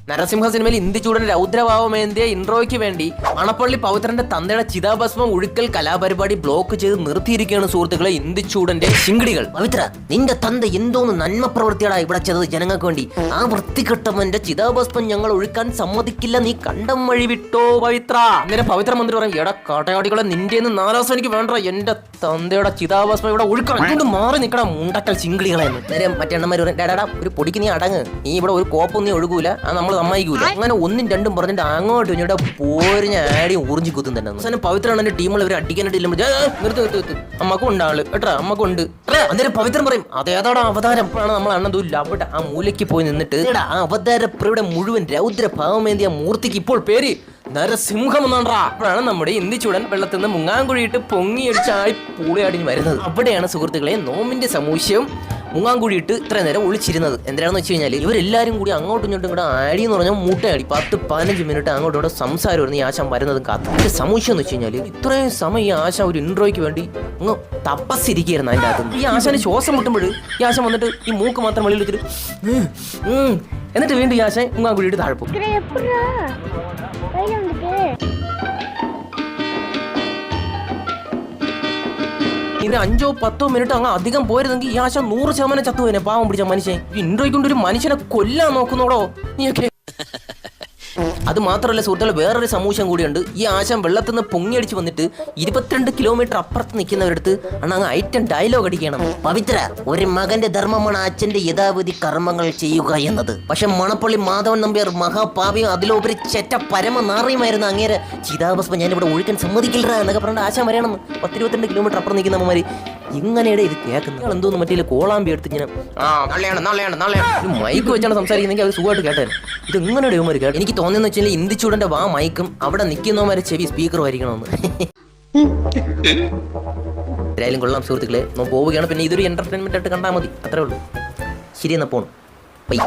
നരസിംഹ സിനിമയിൽ ഇന്ദിച്ചൂടൻ രൗദ്രഭാവമേന്തിയ ഇൻട്രോയ്ക്ക് വേണ്ടി മണപ്പള്ളി പവിത്രന്റെ തന്തയുടെ ചിതാഭസ്മം ഒഴുക്കൽ കലാപരിപാടി ബ്ലോക്ക് ചെയ്ത് നിർത്തിയിരിക്കുകയാണ് സുഹൃത്തുക്കളെ ഇന്ദിച്ചൂടന്റെ ശിങ്കിടികൾ. പവിത്ര, നിന്റെ തന്ത എന്തോന്ന് നന്മ പ്രവൃത്തിയാണ് ഇവിടെ ചെയ്തത് ജനങ്ങൾക്ക് വേണ്ടി. ആ വൃത്തികെട്ടവന്റെ ചിതാഭസ്മം ഞങ്ങൾ ഒഴുക്കാൻ സമ്മതിക്കില്ല, നീ കണ്ടം വഴി വിട്ടോ പവിത്ര. അന്നേരം പവിത്ര മന്ത്രി പറയും, എടാ കാട്ടയാടികളെ, നിന്റെ 4 ദിവസം എനിക്ക് വേണ്ട, എന്റെ തന്തയുടെ ചിതാഭസ്മം ഇവിടെ ഒഴുക്കണം, അതുകൊണ്ട് മാറി നിൽക്കണം മുണ്ടക്കൽ ശിങ്കിടികളെ. നേരം മറ്റെണ്ണന്മാർ പറയും, ഡാടാ ഒരു പൊടിക്ക് നീ അടങ്ങ്, നീ ഇവിടെ ഒരു കോപ്പൊന്നും നീ ഒഴുകൂല, അത് നമ്മൾ സമ്മതിക്കൂല. അങ്ങനെ 1ഉം 2ഉം പറഞ്ഞിട്ട് അങ്ങോട്ടും ഇങ്ങോട്ട് പോരിഞ്ഞ ആടിയും ഊർജി കുത്തും തന്നെ. അവസാനം പവിത്രമാണ് എന്റെ ടീമുകൾ ഇവർ അടിക്കാനായിട്ട് നിർത്ത് അമ്മക്കും ഉണ്ട് ആള് കേട്ടാ, അമ്മക്കുണ്ട്. അന്നേരം പവിത്രം പറയും, അതേതാടാ അവതാരം. അപ്പോഴാണ് നമ്മൾ അണ്ണന്തൂല്ല അവിടെ ആ മൂലയ്ക്ക് പോയി നിന്നിട്ട് ആ അവതാരപ്രയുടെ മുഴുവൻ രൗദ്രഭാവമേന്തിയ മൂർത്തിക്ക് ഇപ്പോൾ പേര് നരസിംഹം എന്നാണ്ടാ. അപ്പോഴാണ് നമ്മുടെ ഇന്ദിച്ചൂടൻ വെള്ളത്തിൽ നിന്ന് മുങ്ങാങ്കുഴിയിട്ട് പൊങ്ങിയടിച്ചായി പൂളിയാടിഞ്ഞ് വരുന്നത്. അവിടെയാണ് സുഹൃത്തുക്കളെ നോമിന്റെ സമൂശ്യം മുങ്ങാങ്കുഴിയിട്ട് ഇത്ര നേരം ഒളിച്ചിരുന്നത്. എന്താണെന്ന് വെച്ച് കഴിഞ്ഞാൽ ഇവരെല്ലാവരും കൂടി അങ്ങോട്ടും ഇങ്ങോട്ടും കൂടെ ആടി എന്ന് പറഞ്ഞാൽ മൂട്ടയാടി 10-15 മിനിറ്റ് അങ്ങോട്ടും ഇവിടെ സംസാരമായിരുന്നു ഈ ആശാൻ വരുന്നതും കാത്തു. ഇതിന്റെ സമൂശ്യം എന്ന് വെച്ച് കഴിഞ്ഞാൽ ഇത്രയും സമയം ഈ ആശാൻ ഒരു ഇൻട്രോയ്ക്ക് വേണ്ടി അങ്ങ് തപസ്സിരിക്കുകയായിരുന്നു അതിൻ്റെ അകത്ത്. ഈ ആശാന് ശ്വാസം മുട്ടുമ്പോൾ ഈ ആശാൻ വന്നിട്ട് ഈ മൂക്ക് മാത്രം വെളിയിൽ വെച്ചിട്ട് എന്നിട്ട് വീണ്ടും ഈ ആശാൻ മുങ്ങാങ്കുഴിയിട്ട് താഴെ പോകും. ഇത് 5-10 മിനിറ്റ് അങ്ങ് അധികം പോയിരുന്നെങ്കിൽ ഈ ആശ 100% ചത്തുപോനെ. പാവം പിടിച്ച മനുഷ്യൻ ഇൻട്രോയ്ക്ക് കൊണ്ട് ഒരു മനുഷ്യനെ കൊല്ലാൻ നോക്കുന്നോടോ നീയൊക്കെ. അത് മാത്രമല്ല സുഹൃത്തുക്കളെ, വേറൊരു സമൂഹം കൂടിയുണ്ട്. ഈ ആശാൻ വെള്ളത്തിൽ നിന്ന് പൊങ്ങിയടിച്ച് വന്നിട്ട് 22 കിലോമീറ്റർ അപ്പുറത്ത് നിൽക്കുന്നവരടുത്ത് അങ്ങ് ഐറ്റം ഡയലോഗ് അടിക്കണം. പവിത്ര, ഒരു മകന്റെ ധർമ്മമാണ് അച്ഛന്റെ യഥാവിധി കർമ്മങ്ങൾ ചെയ്യുക എന്നത്. പക്ഷെ മണപ്പള്ളി മാധവൻ നമ്പ്യാർ മഹാപാപിയും അതിലുപരി ചെറ്റ പരമനാറിയുമായിരുന്നു. അങ്ങേരെ ചിതാഭസ്മം ഞാനിവിടെ ഒഴുക്കാൻ സമ്മതിക്കില്ല എന്നൊക്കെ പറഞ്ഞിട്ട് ആശാൻ വരണമെന്ന് 10-22 കിലോമീറ്റർ അപ്പുറം നിൽക്കുന്ന അമ്മമാര് ഇങ്ങനെയുടെ ഇത് കേൾക്കുന്നത്. എന്തോന്ന് മറ്റേ കോളാമ്പി എടുത്ത് ഇങ്ങനെ നാളെയാണ് മൈക്ക് വെച്ചാണ് സംസാരിക്കുന്നെങ്കിൽ അത് സുഖമായിട്ട് കേട്ടാൽ ഇത് ഇങ്ങനെയുടെ ഇവന്മാർ കേട്ടു. എനിക്ക് തോന്നുന്നു വെച്ചാൽ ഇന്ദിച്ചൂടന്റെ മൈക്കും അവിടെ നിൽക്കുന്നവന്മാരെ ചെവി സ്പീക്കർ ആയിരിക്കണമെന്ന്. എന്തായാലും കൊള്ളാം സുഹൃത്തുക്കളെ, പോവുകയാണ്. പിന്നെ ഇതൊരു എന്റർടൈൻമെന്റ് ആയിട്ട് കണ്ടാൽ മതി, അത്രേ ഉള്ളൂ. ശരി, എന്നാ പോണം. ബൈ.